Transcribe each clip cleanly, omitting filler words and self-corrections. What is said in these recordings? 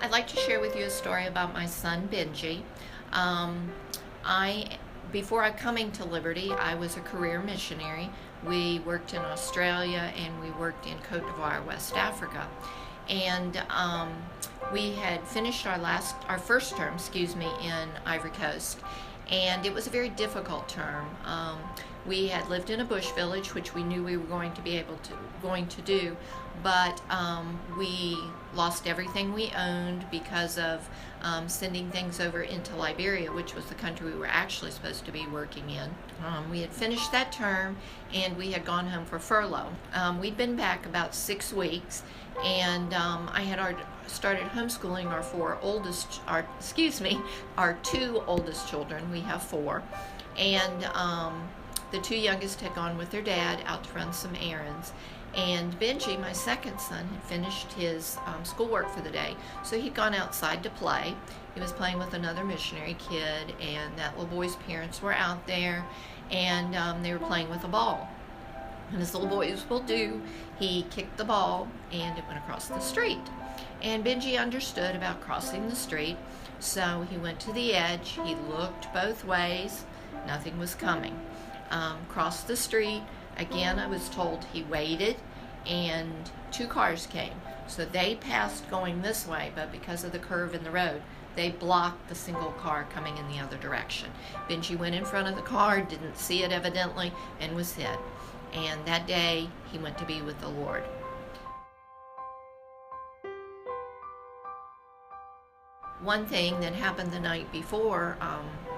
I'd like to share with you a story about my son Benji. Um, I, Before I coming to Liberty, I was a career missionary. We worked in Australia and we worked in Cote d'Ivoire, West Africa, and we had finished our first term, in Ivory Coast, and it was a very difficult term. We had lived in a bush village, which we knew we were going to do, but we lost everything we owned because of sending things over into Liberia, which was the country we were actually supposed to be working in. We had finished that term and we had gone home for furlough. We'd been back about 6 weeks, and I had started homeschooling our two oldest children. We have four, and the two youngest had gone with their dad out to run some errands. And Benji, my second son, had finished his schoolwork for the day, so he'd gone outside to play. He was playing with another missionary kid, and that little boy's parents were out there, and they were playing with a ball. And as little boys will do, he kicked the ball, and it went across the street. And Benji understood about crossing the street, so he went to the edge. He looked both ways. Nothing was coming. Crossed the street. Again, I was told he waited, and two cars came. So they passed going this way, but because of the curve in the road, they blocked the single car coming in the other direction. Benji went in front of the car, didn't see it evidently, and was hit. And that day, he went to be with the Lord. One thing that happened the night before,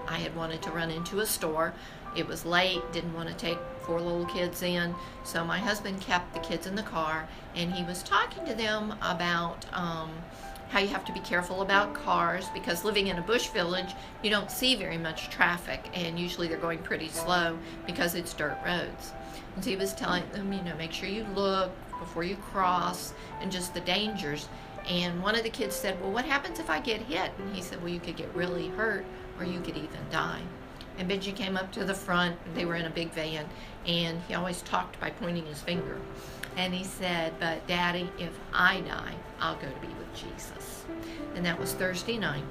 I had wanted to run into a store. It was late, didn't want to take four little kids in, so my husband kept the kids in the car, and he was talking to them about how you have to be careful about cars, because living in a bush village, you don't see very much traffic, and usually they're going pretty slow because it's dirt roads. And so he was telling them, make sure you look before you cross, and just the dangers. And one of the kids said, well, what happens if I get hit? And he said, well, you could get really hurt, or you could even die. And Benji came up to the front, and they were in a big van, and he always talked by pointing his finger. And he said, but Daddy, if I die, I'll go to be with Jesus. And that was Thursday night.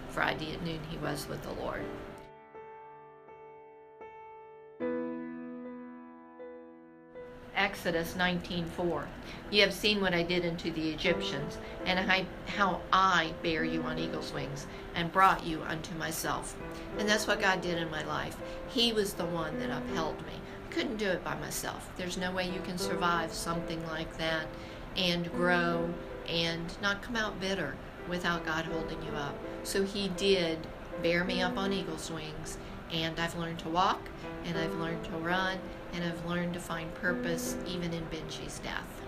Friday at noon, he was with the Lord. Exodus 19:4. You have seen what I did unto the Egyptians, and how I bare you on eagle's wings, and brought you unto myself. And that's what God did in my life. He was the one that upheld me. Couldn't do it by myself. There's no way you can survive something like that and grow and not come out bitter without God holding you up. So He did bear me up on eagle's wings, and I've learned to walk, and I've learned to run, and I've learned to find purpose even in Benji's death.